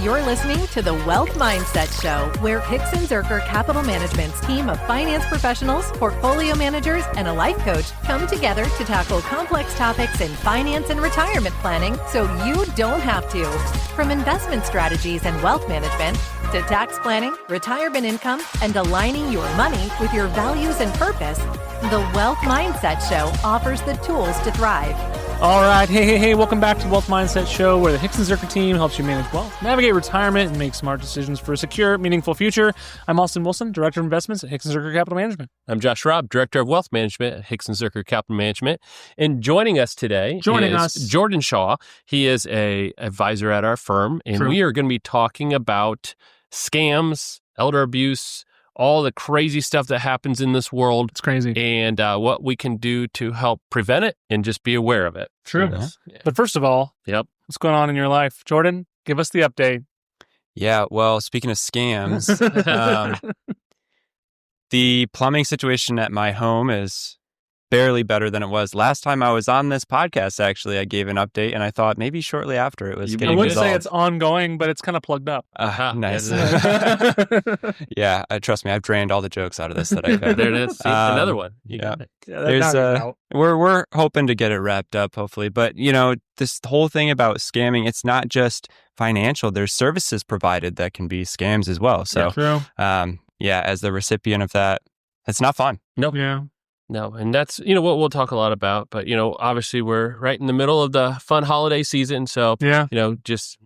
You're listening to the Wealth Mindset Show, where Hicks and Zerker Capital Management's team of finance professionals, portfolio managers, and a life coach come together to tackle complex topics in finance and retirement planning so you don't have to. From investment strategies and wealth management to tax planning, retirement income, and aligning your money with your values and purpose, the Wealth Mindset Show offers the tools to thrive. All right. Hey. Welcome back to the Wealth Mindset Show, where the Hicks and Zerker team helps you manage wealth, navigate retirement, and make smart decisions for a secure, meaningful future. I'm Austin Wilson, Director of Investments at Hicks and Zerker Capital Management. I'm Josh Robb, Director of Wealth Management at Hicks and Zerker Capital Management. And joining us today is Jordan Shaw. He is an advisor at our firm, and we are going to be talking about scams, elder abuse, all the crazy stuff that happens in this world. It's crazy. And what we can do to help prevent it and just be aware of it. True. Yeah. But first of all, what's going on in your life? Jordan, give us the update. Yeah, well, speaking of scams, the plumbing situation at my home is barely better than it was. Last time I was on this podcast, actually, I gave an update, and I thought maybe shortly after it was getting I wouldn't resolved. say it's ongoing, but it's kind of plugged up. Nice. Yeah, trust me, I've drained all the jokes out of this that I could. There it is. See, another one. You got it. There's we're hoping to get it wrapped up, hopefully. But, you know, this whole thing about scamming, it's not just financial. There's services provided that can be scams as well. So, as the recipient of that, it's not fun. Nope. Yeah. No, and that's, what we'll talk a lot about. But, obviously we're right in the middle of the fun holiday season. So, just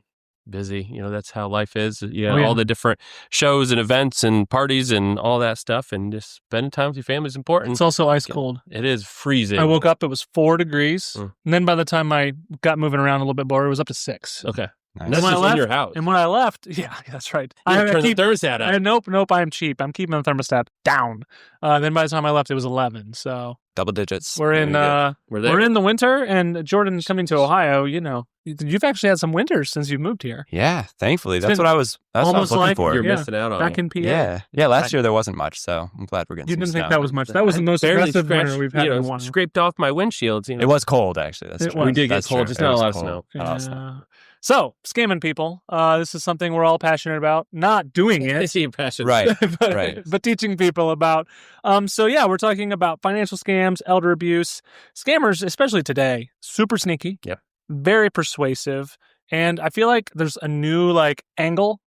busy. That's how life is. All the different shows and events and parties and all that stuff. And just spending time with your family is important. It's also ice cold. It is freezing. I woke up, it was 4 degrees. And then by the time I got moving around a little bit more, it was up to 6. Okay. Nice. And that's just in your house. And when I left, that's right. I turn the thermostat up. Nope, I am cheap. I'm keeping the thermostat down. Then by the time I left, it was 11. So double digits. We're in the winter, and Jordan's coming to Ohio. You've actually had some winters since you've moved here. Yeah, thankfully. That's what I was looking for. You're missing out on back in PA. Yeah. Last year there wasn't much, so I'm glad we're getting You some didn't snow. think that was much. That was the most aggressive winter we've had in a while. Scraped off my windshields. It was cold, actually. That's true. We did get That's cold, true. just not a lot of snow. Yeah. So, scamming people. This is something we're all passionate about. Not doing it. Right. But teaching people about. We're talking about financial scams, elder abuse. Scammers, especially today, super sneaky. Yeah. Very persuasive. And I feel like there's a new angle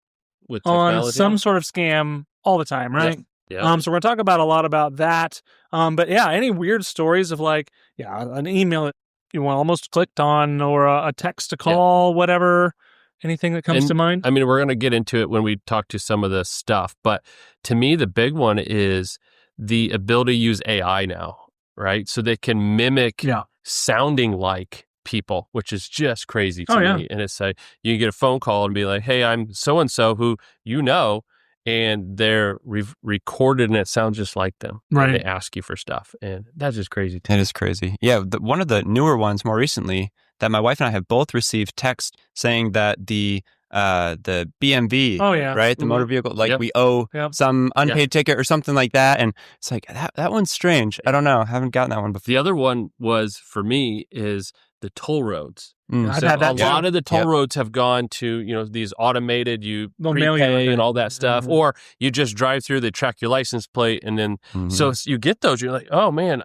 with on some sort of scam all the time, right? Yeah. So we're going to talk about a lot about that. Any weird stories of an email that you almost clicked on, or a text to call, whatever, anything that comes to mind? I mean, we're going to get into it when we talk to some of the stuff, but to me, the big one is the ability to use AI now, right? So they can mimic sounding like people, which is just crazy to me. And it's like, you can get a phone call and be like, hey, I'm so-and-so who and they're recorded and it sounds just like them. Right. And they ask you for stuff. And that's just crazy. It is crazy. Yeah. One of the newer ones more recently that my wife and I have both received text saying that the BMV, right? The motor vehicle, we owe some unpaid ticket or something like that. And it's like, that one's strange. I don't know. I haven't gotten that one before. The other one was, for me, is the toll roads. I've had that a lot of the toll roads have gone to, these automated, They'll mail prepay you and all that stuff, or you just drive through, they track your license plate, and then, so you get those, you're like, oh man,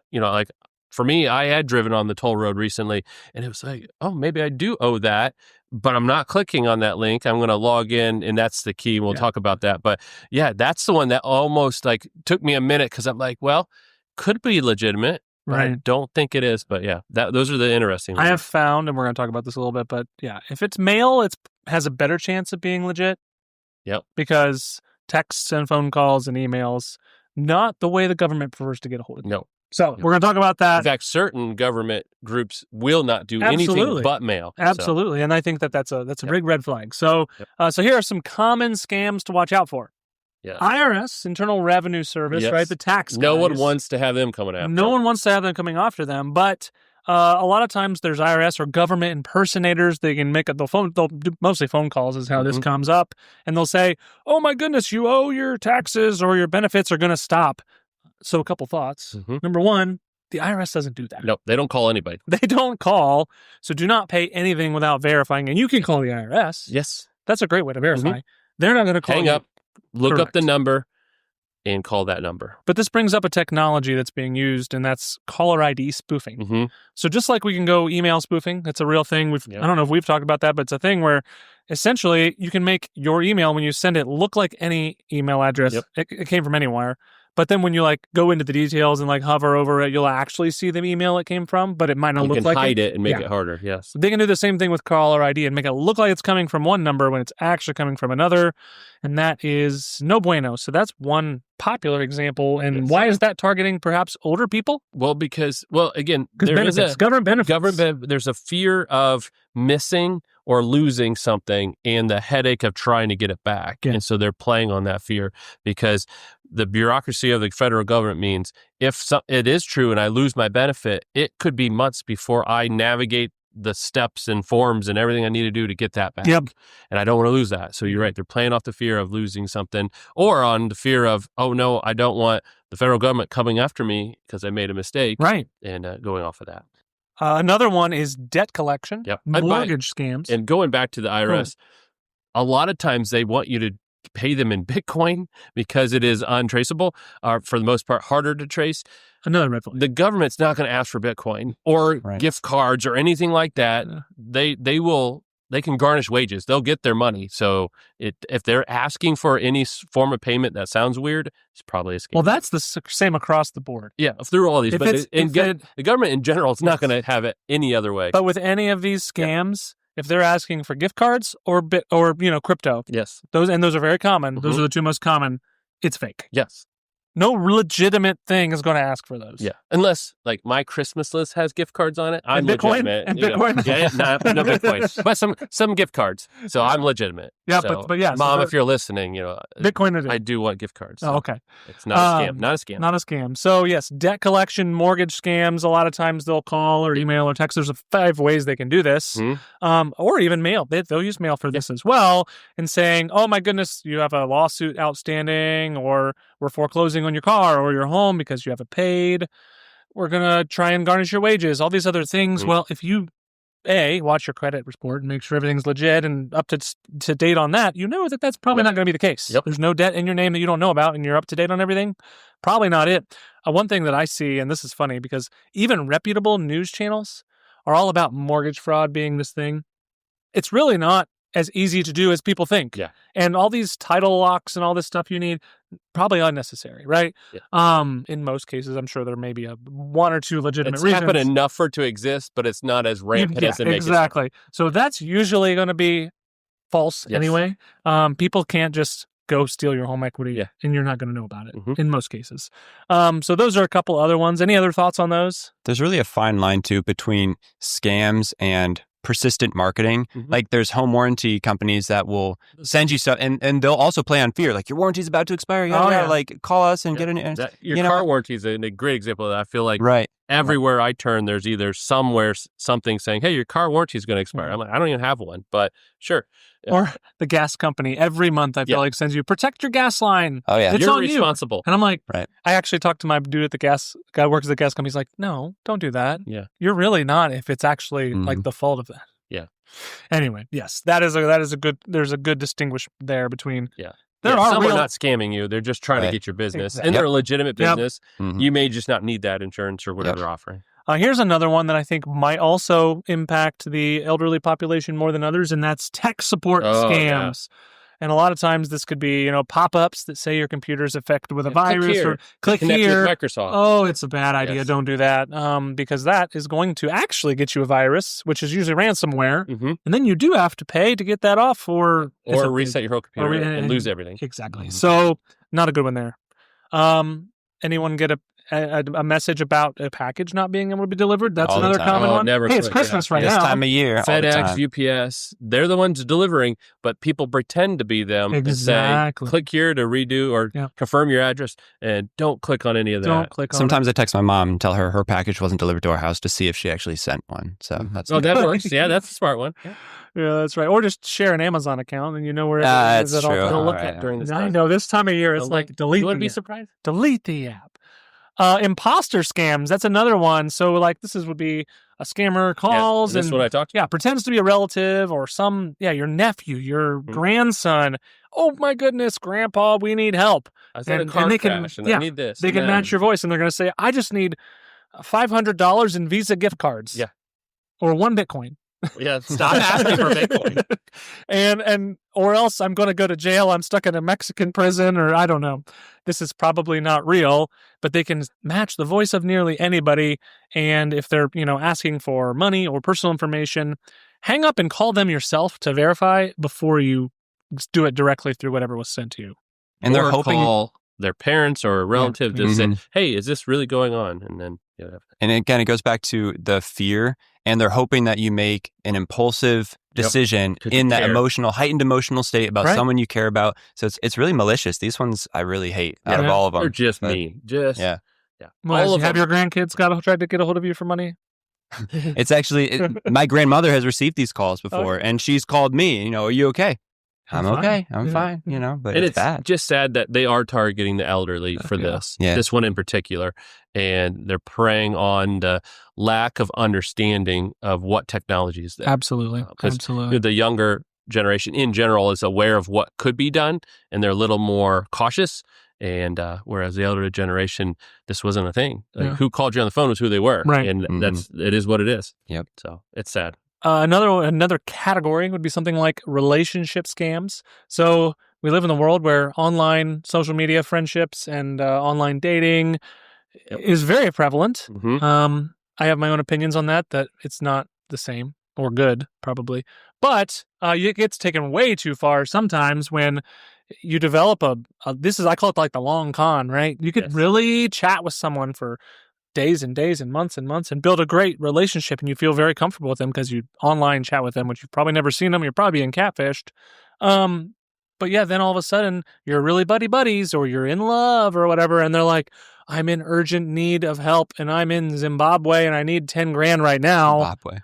for me, I had driven on the toll road recently, and it was like, oh, maybe I do owe that, but I'm not clicking on that link. I'm going to log in, and that's the key. We'll talk about that. But yeah, that's the one that almost took me a minute, because I'm like, well, could be legitimate. Right. I don't think it is, but those are the interesting ones. I have found, and we're going to talk about this a little bit, but if it's mail, it has a better chance of being legit. Yep. Because texts and phone calls and emails, not the way the government prefers to get a hold of you. No. So we're going to talk about that. In fact, certain government groups will not do anything but mail. Absolutely. So. And I think that's a big red flag. So, so here are some common scams to watch out for. Yeah. IRS, Internal Revenue Service, right? The tax guys. No one wants to have them coming after. No one wants to have them coming after them, but a lot of times there's IRS or government impersonators. They can they'll do mostly phone calls is how this comes up, and they'll say, "Oh my goodness, you owe your taxes or your benefits are going to stop." So a couple thoughts. Number one, the IRS doesn't do that. No, they don't call anybody. They don't call, so do not pay anything without verifying. And you can call the IRS. Yes. That's a great way to verify. They're not going to call Hang you. up, look Correct. up the number, and call that number. But this brings up a technology that's being used, and that's caller ID spoofing. So just like we can go email spoofing, that's a real thing. I don't know if we've talked about that, but it's a thing where essentially you can make your email, when you send it, look like any email address. It came from anywhere. But then when you like go into the details and like hover over it, you'll actually see the email it came from, but it might not look like it. You can hide it and make it harder, yes. They can do the same thing with caller ID and make it look like it's coming from one number when it's actually coming from another, and that is no bueno. So that's one popular example. And why is that targeting perhaps older people? Well, because, again, there's government benefits. There's a fear of missing or losing something and the headache of trying to get it back. And so they're playing on that fear, because the bureaucracy of the federal government means if it is true and I lose my benefit, it could be months before I navigate the steps and forms and everything I need to do to get that back. And I don't want to lose that. So you're right. They're playing off the fear of losing something, or on the fear of, oh no, I don't want the federal government coming after me because I made a mistake. Right. And going off of that. Another one is debt collection, mortgage scams. And going back to the IRS, a lot of times they want you to pay them in Bitcoin because it is untraceable, for the most part, harder to trace. Another red flag. The government's not going to ask for Bitcoin or gift cards or anything like that. They can garnish wages. They'll get their money. So if they're asking for any form of payment that sounds weird, it's probably a scam. Well, that's the same across the board. Yeah, through all these. The government in general is not going to have it any other way. But with any of these scams, if they're asking for gift cards or crypto, those are very common. Those are the two most common. It's fake. Yes. No legitimate thing is going to ask for those. Yeah, unless like my Christmas list has gift cards on it. I'm Bitcoin? legitimate. And Bitcoin? No Bitcoin, but some gift cards. So I'm legitimate. Yeah, so, but yeah, Mom, if you're listening, Bitcoin. I do want gift cards. So oh, okay. It's not a scam. Not a scam. Not a scam. So yes, debt collection, mortgage scams. A lot of times they'll call or email or text. There's 5 ways they can do this, or even mail. They'll use mail for this as well, and saying, "Oh my goodness, you have a lawsuit outstanding, or we're foreclosing on your car or your home because you haven't paid. We're going to try and garnish your wages," all these other things. Well, if you, watch your credit report and make sure everything's legit and up to date on that, that's probably not going to be the case. There's no debt in your name that you don't know about and you're up to date on everything. Probably not it. One thing that I see, and this is funny because even reputable news channels are all about mortgage fraud being this thing. It's really not as easy to do as people think. Yeah. And all these title locks and all this stuff you need, probably unnecessary, right? Yeah. In most cases, I'm sure there may be 1 or 2 legitimate reasons. It's happened enough for it to exist, but it's not as rampant as it makes it. Exactly. So that's usually going to be false anyway. People can't just go steal your home equity and you're not going to know about it in most cases. So those are a couple other ones. Any other thoughts on those? There's really a fine line too between scams and persistent marketing. Like there's home warranty companies that will send you stuff and they'll also play on fear. Like your warranty's about to expire. Like call us and get an... Your car warranty is a great example of that. I feel like everywhere I turn, there's either somewhere something saying, hey, your car warranty is going to expire. I'm like, I don't even have one, but sure. Yeah. Or the gas company every month I feel like sends you, protect your gas line. Oh yeah. It's You're on responsible. You. And I'm like, I actually talked to my dude at the guy who works at the gas company. He's like, no, don't do that. Yeah. You're really not if it's actually like the fault of that. Yeah. Anyway, yes, there's a good distinguish there between some are not scamming you. They're just trying to get your business. And they're a legitimate business. You may just not need that insurance or whatever they're offering. Here's another one that I think might also impact the elderly population more than others, and that's tech support scams. And a lot of times this could be, pop-ups that say your computer's affected with a virus or click here. With Microsoft. Oh, it's a bad idea. Don't do that. Because that is going to actually get you a virus, which is usually ransomware. And then you do have to pay to get that off or reset your whole computer and lose everything. Exactly. So not a good one there. Anyone get a message about a package not being able to be delivered? That's all another common one. Never it's Christmas right now. This time of year. FedEx, UPS, they're the ones delivering, but people pretend to be them and say, click here to redo or confirm your address, and don't click on any of that. Don't click on Sometimes I text my mom and tell her package wasn't delivered to our house to see if she actually sent one. So that's that works. Yeah, that's a smart one. Yeah, that's right. Or just share an Amazon account and you know where it is at all. Don't look at during this time. I know this time of year it's like delete. You want to be surprised? Delete the app. Imposter scams. That's another one. So like this would be a scammer calls and this is what I talked to. Yeah, pretends to be a relative or your nephew, your grandson. Oh my goodness, Grandpa, we need help. I was in a car crash and I need this. They can match your voice and they're going to say, I just need $500 in Visa gift cards. Yeah. Or 1 Bitcoin. Yeah, stop asking for Bitcoin. and or else I'm going to go to jail. I'm stuck in a Mexican prison, or I don't know. This is probably not real, but they can match the voice of nearly anybody. And if they're, asking for money or personal information, hang up and call them yourself to verify before you do it directly through whatever was sent to you. And they're hoping call their parents or a relative to say, hey, is this really going on? And then, and again, it goes back to the fear, and they're hoping that you make an impulsive decision in that heightened emotional state about someone you care about. So it's really malicious. These ones I really hate out of all of them. They're just mean. Well, have your grandkids tried to get a hold of you for money? It's actually, my grandmother has received these calls before, and she's called me, are you okay? I'm okay. I'm fine, but and it's bad. Just sad that they are targeting the elderly for this. Yeah. This one in particular. And they're preying on the lack of understanding of what technology is there. Absolutely. Absolutely. The younger generation in general is aware of what could be done, and they're a little more cautious. And whereas the elderly generation, this wasn't a thing. Who called you on the phone was who they were. Right. And it is what it is. Yep. So it's sad. Another category would be something like relationship scams. So we live in a world where online social media friendships and online dating is very prevalent. I have my own opinions on that it's not the same or good, probably. But it gets taken way too far sometimes when you develop I call it like the long con, right? You could really chat with someone for days and days and months and build a great relationship, and you feel very comfortable with them because you online chat with them, which you've probably never seen them. You're probably being catfished. But yeah, then all of a sudden you're really buddies or you're in love or whatever. And they're like, I'm in urgent need of help and I'm in Zimbabwe and I need 10 grand right now. Zimbabwe.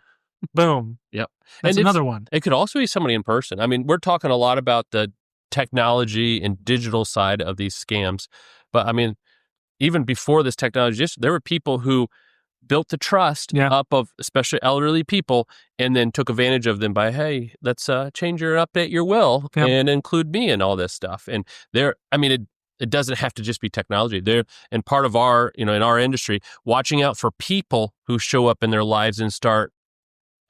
Boom. Yep. That's another one. It could also be somebody in person. I mean, we're talking a lot about the technology and digital side of these scams, but I mean, even before this technology, there were people who built the trust up of especially elderly people and then took advantage of them by, hey, let's change update your will and include me in all this stuff. And it doesn't have to just be technology. And part of our, in our industry, watching out for people who show up in their lives and start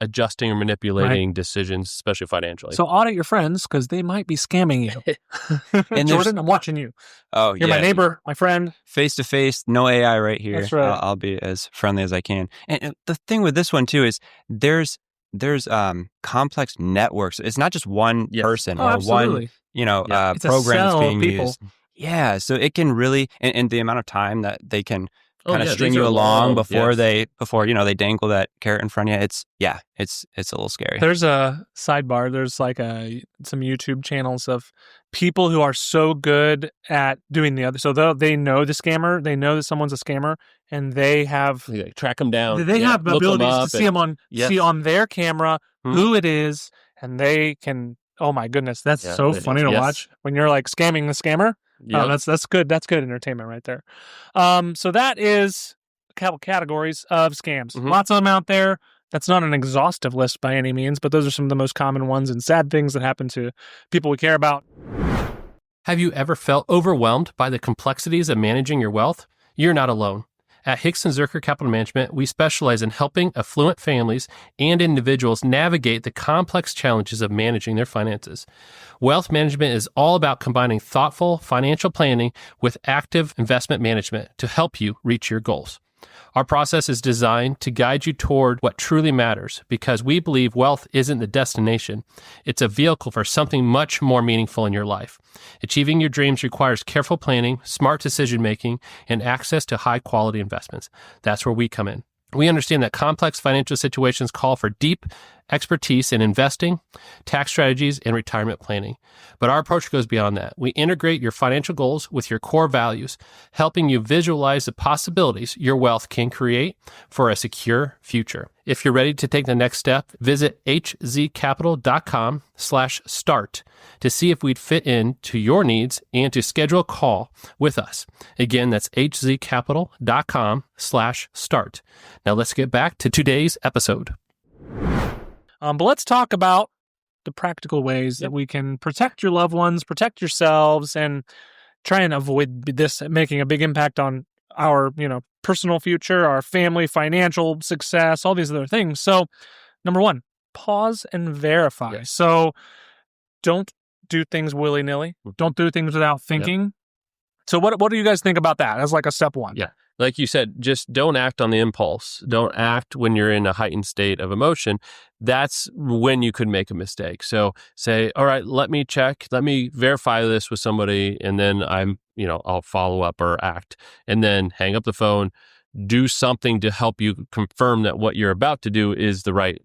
adjusting or manipulating decisions, especially financially. So audit your friends because they might be scamming you. And Jordan, I'm watching you. Oh, You're my neighbor, my friend. Face to face, no AI right here. That's right. I'll be as friendly as I can. And the thing with this one too is there's complex networks. It's not just one person or one program that's being used. Yeah, so it can really, and the amount of time that they can kind of string you along before they dangle that carrot in front of you. It's a little scary. There's a sidebar. There's like some YouTube channels of people who are so good at doing the other. So they know the scammer. They know that someone's a scammer, and they have track them down. They have abilities to see them on their camera who it is, and they can. Oh my goodness, that's so funny to watch when you're like scamming the scammer. Yep. Oh, that's good. That's good entertainment right there. So that is a couple categories of scams. Lots of them out there. That's not an exhaustive list by any means, but those are some of the most common ones and sad things that happen to people we care about. Have you ever felt overwhelmed by the complexities of managing your wealth? You're not alone. At Hicks & Zerker Capital Management, we specialize in helping affluent families and individuals navigate the complex challenges of managing their finances. Wealth management is all about combining thoughtful financial planning with active investment management to help you reach your goals. Our process is designed to guide you toward what truly matters because we believe wealth isn't the destination. It's a vehicle for something much more meaningful in your life. Achieving your dreams requires careful planning, smart decision-making, and access to high-quality investments. That's where we come in. We understand that complex financial situations call for deep expertise in investing, tax strategies, and retirement planning. But our approach goes beyond that. We integrate your financial goals with your core values, helping you visualize the possibilities your wealth can create for a secure future. If you're ready to take the next step, visit hzcapital.com/start to see if we'd fit into your needs and to schedule a call with us. Again, that's hzcapital.com/start. Now let's get back to today's episode. But let's talk about the practical ways that we can protect your loved ones, protect yourselves, and try and avoid this making a big impact on our, personal future, our family, financial success, all these other things. So, number one, pause and verify. Yes. So, don't do things willy-nilly. Don't do things without thinking. Yep. So, what do you guys think about that as like a step one? Yeah. Like you said, just don't act on the impulse. Don't act when you're in a heightened state of emotion. That's when you could make a mistake. So say, all right, let me check, let me verify this with somebody, and then I'll follow up or act, and then hang up the phone, do something to help you confirm that what you're about to do is the right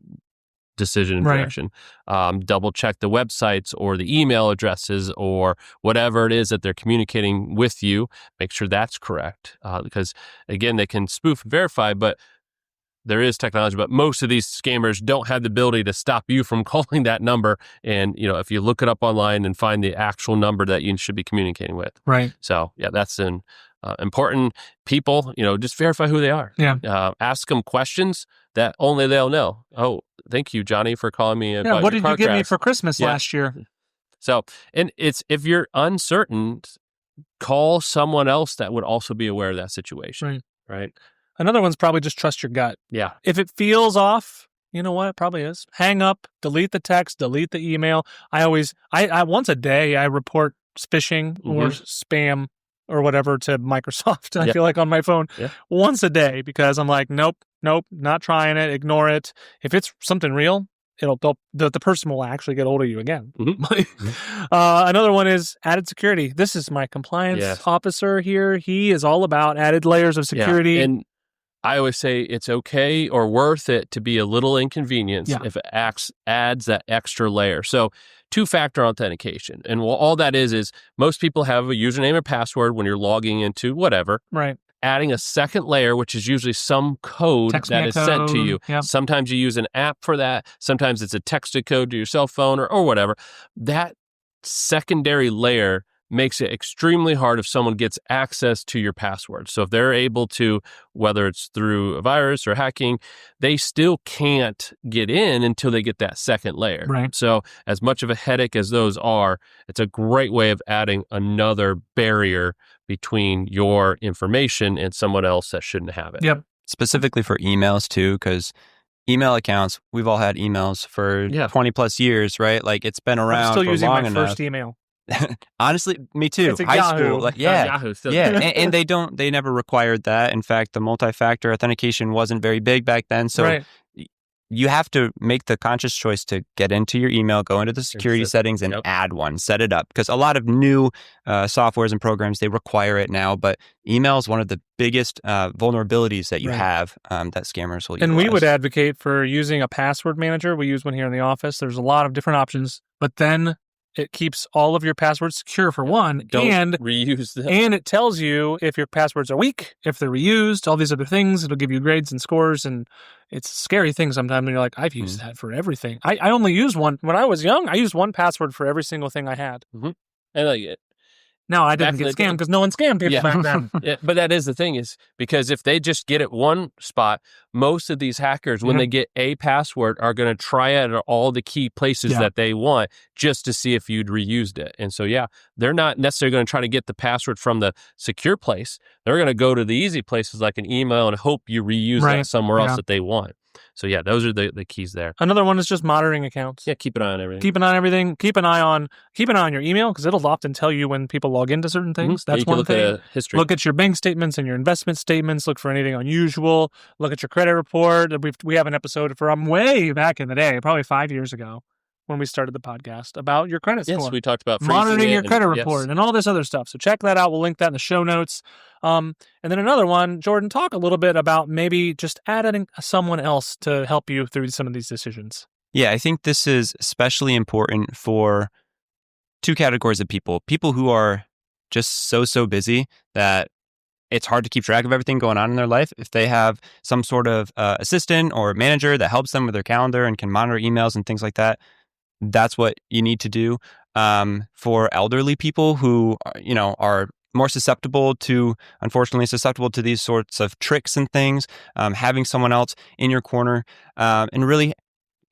decision and direction. Double check the websites or the email addresses or whatever it is that they're communicating with you. Make sure that's correct. Because again, they can spoof and verify, but there is technology, but most of these scammers don't have the ability to stop you from calling that number. And, if you look it up online and find the actual number that you should be communicating with. Right. So yeah, that's an important people, just verify who they are. Yeah. Ask them questions that only they'll know. Oh, thank you, Johnny, for calling me about what did you give me crash for Christmas last year? So, and if you're uncertain, call someone else that would also be aware of that situation. Right. Another one's probably just trust your gut. Yeah. If it feels off, you know what? It probably is. Hang up, delete the text, delete the email. I once a day, I report phishing or spam or whatever to Microsoft, I feel like, on my phone once a day, because I'm like, nope, not trying it, ignore it. If it's something real, the person will actually get hold of you again. Another one is added security. This is my compliance officer here. He is all about added layers of security. Yeah. And I always say it's okay or worth it to be a little inconvenienced if it adds that extra layer. So two-factor authentication. And all that is most people have a username or password when you're logging into whatever. Right. Adding a second layer, which is usually some code that is sent to you. Yep. Sometimes you use an app for that. Sometimes it's a texted code to your cell phone or whatever. That secondary layer makes it extremely hard if someone gets access to your password. So if they're able to, whether it's through a virus or hacking, they still can't get in until they get that second layer. Right. So as much of a headache as those are, it's a great way of adding another barrier between your information and someone else that shouldn't have it. Yep. Specifically for emails too, because email accounts, we've all had emails for 20 plus years, right? Like it's been around for long enough. I'm still using my first email. Honestly, me too. It's a High Yahoo. school, like, Yahoo still. and they never required that. In fact, the multi-factor authentication wasn't very big back then. So you have to make the conscious choice to get into your email, go into the security settings, and add one, set it up. Because a lot of new softwares and programs, they require it now. But email is one of the biggest vulnerabilities that you have that scammers will use. And we would advocate for using a password manager. We use one here in the office. There's a lot of different options, but then it keeps all of your passwords secure for one. Don't reuse them. And it tells you if your passwords are weak, if they're reused, all these other things. It'll give you grades and scores. And it's a scary thing sometimes when you're like, I've used that for everything. I only used one. When I was young, I used one password for every single thing I had. I like it. No, I didn't get scammed because no one scammed people back then. But that is the thing, is because if they just get it one spot, most of these hackers, when they get a password, are going to try out all the key places that they want just to see if you'd reused it. And so, they're not necessarily going to try to get the password from the secure place. They're going to go to the easy places like an email and hope you reuse that somewhere else that they want. So those are the keys there. Another one is just monitoring accounts. Yeah, keep an eye on everything. Keep an eye on everything. Keep an eye on your email, because it'll often tell you when people log into certain things. That's one thing. At history. Look at your bank statements and your investment statements. Look for anything unusual. Look at your credit report. We have an episode from way back in the day, probably 5 years ago, when we started the podcast, about your credit score. Yes, we talked about monitoring your credit report and all this other stuff. So check that out. We'll link that in the show notes. And then another one, Jordan, talk a little bit about maybe just adding someone else to help you through some of these decisions. Yeah, I think this is especially important for two categories of people. People who are just so busy that it's hard to keep track of everything going on in their life. If they have some sort of assistant or manager that helps them with their calendar and can monitor emails and things like that, that's what you need to do. For elderly people who, are more susceptible to these sorts of tricks and things, having someone else in your corner, and really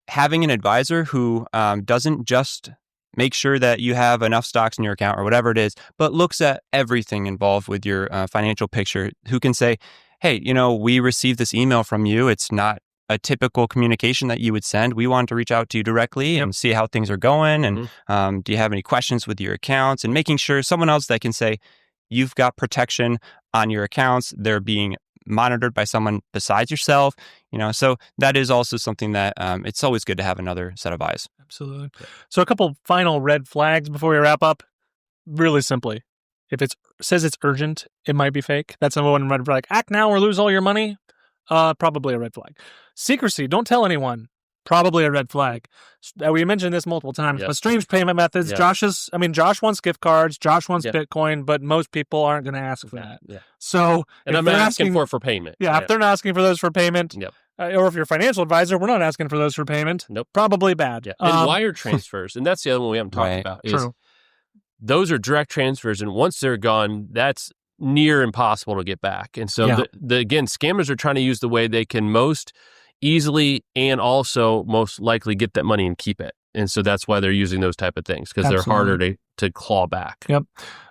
having an advisor who doesn't just make sure that you have enough stocks in your account or whatever it is, but looks at everything involved with your financial picture, who can say, hey, we received this email from you. It's not a typical communication that you would send. We want to reach out to you directly and see how things are going. And do you have any questions with your accounts? And making sure someone else that can say, you've got protection on your accounts. They're being monitored by someone besides yourself. So that is also something that it's always good to have another set of eyes. Absolutely. So a couple final red flags before we wrap up. Really simply, if it says it's urgent, it might be fake. That's number one red flag. Act now or lose all your money. Probably a red flag. Secrecy. Don't tell anyone. Probably a red flag. We mentioned this multiple times, but strange payment methods. Josh wants gift cards. Josh wants Bitcoin, but most people aren't going to ask for that. Yeah. So, and I'm not asking for payment. Yeah, if they're not asking for those for payment, or if you're a financial advisor, we're not asking for those for payment. Nope. Probably bad. Yeah. And wire transfers, and that's the other one we haven't talked about. True. Those are direct transfers, and once they're gone, that's near impossible to get back. And so, again, scammers are trying to use the way they can most easily and also most likely get that money and keep it. And so that's why they're using those type of things, because they're harder to claw back. Yep.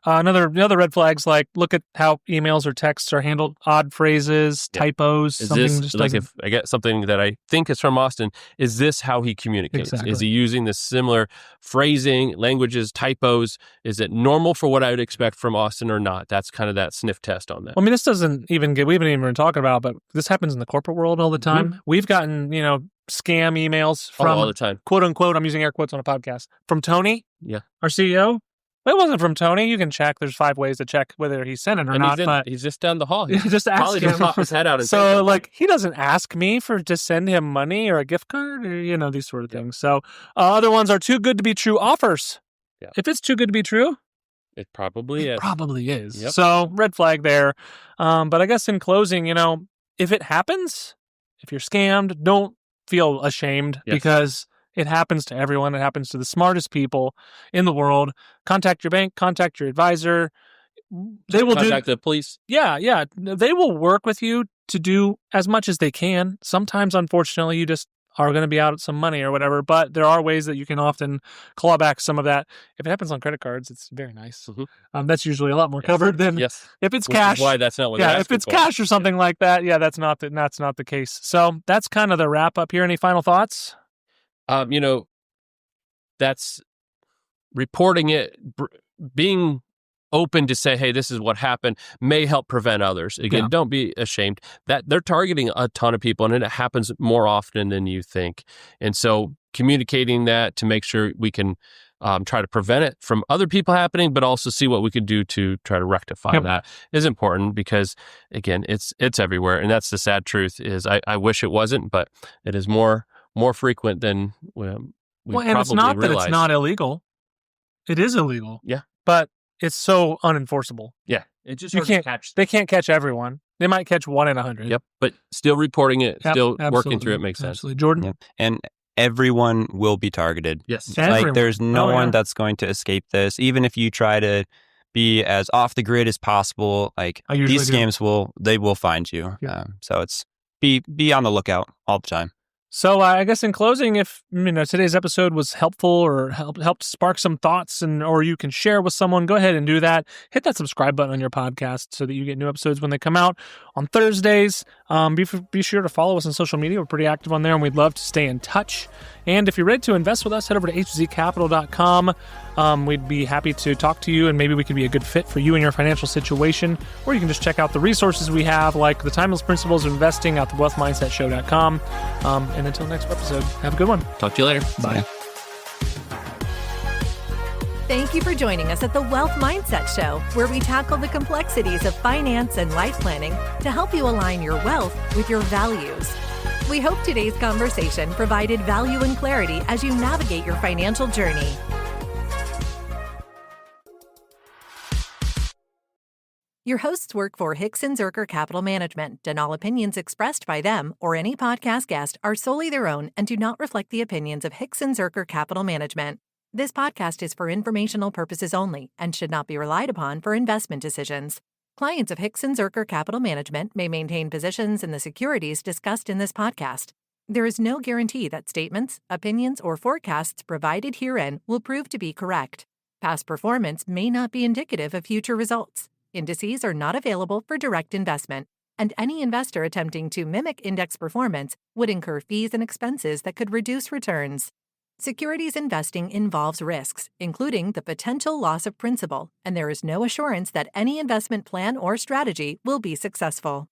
Another red flags, like look at how emails or texts are handled, odd phrases, typos. Is something this, just if I get something that I think is from Austin, is this how he communicates? Exactly. Is he using this similar phrasing, languages, typos? Is it normal for what I would expect from Austin or not? That's kind of that sniff test on that. Well, I mean, this doesn't even we haven't even been talking about, but this happens in the corporate world all the time. Mm-hmm. We've gotten, scam emails from, all the time, quote unquote, I'm using air quotes on a podcast, from Tony, our CEO. It wasn't from Tony. You can check. There's 5 ways to check whether he sent it or not. But he's just down the hall. He just asked him. Pop his head out. And so, he doesn't ask me to send him money or a gift card or, these sort of things. So, other ones are too good to be true offers. Yeah. If it's too good to be true, it probably is. Yep. So, red flag there. But I guess in closing, if it happens, if you're scammed, don't feel ashamed because it happens to everyone. It happens to the smartest people in the world. Contact your bank, contact your advisor. They will contact the police. Yeah. They will work with you to do as much as they can. Sometimes, unfortunately, you just are going to be out some money or whatever, but there are ways that you can often claw back some of that. If it happens on credit cards, it's very nice. Mm-hmm. That's usually a lot more covered than if it's cash. Why that's not what if it's cash or something like that, that's not the case. So that's kind of the wrap up here. Any final thoughts? That's reporting it, being open to say, hey, this is what happened, may help prevent others. Again, don't be ashamed that they're targeting a ton of people, and it happens more often than you think. And so communicating that to make sure we can try to prevent it from other people happening, but also see what we could do to try to rectify that is important, because again, it's everywhere. And that's the sad truth is I wish it wasn't, but it is more frequent than we and probably it's not realize. That it's not illegal. It is illegal. Yeah. But it's so unenforceable. Yeah. It just they can't catch everyone. They might catch 1 in 100. Yep. But still reporting it, still working through it makes sense. Absolutely. Jordan? Yep. And everyone will be targeted. Yes. There's no one that's going to escape this. Even if you try to be as off the grid as possible, these scams will find you. Yeah. So it's be on the lookout all the time. So I guess in closing, if today's episode was helpful or helped spark some thoughts, or you can share with someone, go ahead and do that. Hit that subscribe button on your podcast so that you get new episodes when they come out on Thursdays. Be sure to follow us on social media. We're pretty active on there, and we'd love to stay in touch. And if you're ready to invest with us, head over to hzcapital.com. We'd be happy to talk to you, and maybe we could be a good fit for you and your financial situation. Or you can just check out the resources we have, like the Timeless Principles of Investing at thewealthmindsetshow.com. And until next episode, have a good one. Talk to you later. Bye. Thank you for joining us at the Wealth Mindset Show, where we tackle the complexities of finance and life planning to help you align your wealth with your values. We hope today's conversation provided value and clarity as you navigate your financial journey. Your hosts work for Hickson Zerker Capital Management, and all opinions expressed by them or any podcast guest are solely their own and do not reflect the opinions of Hickson Zerker Capital Management. This podcast is for informational purposes only and should not be relied upon for investment decisions. Clients of Hickson Zerker Capital Management may maintain positions in the securities discussed in this podcast. There is no guarantee that statements, opinions, or forecasts provided herein will prove to be correct. Past performance may not be indicative of future results. Indices are not available for direct investment, and any investor attempting to mimic index performance would incur fees and expenses that could reduce returns. Securities investing involves risks, including the potential loss of principal, and there is no assurance that any investment plan or strategy will be successful.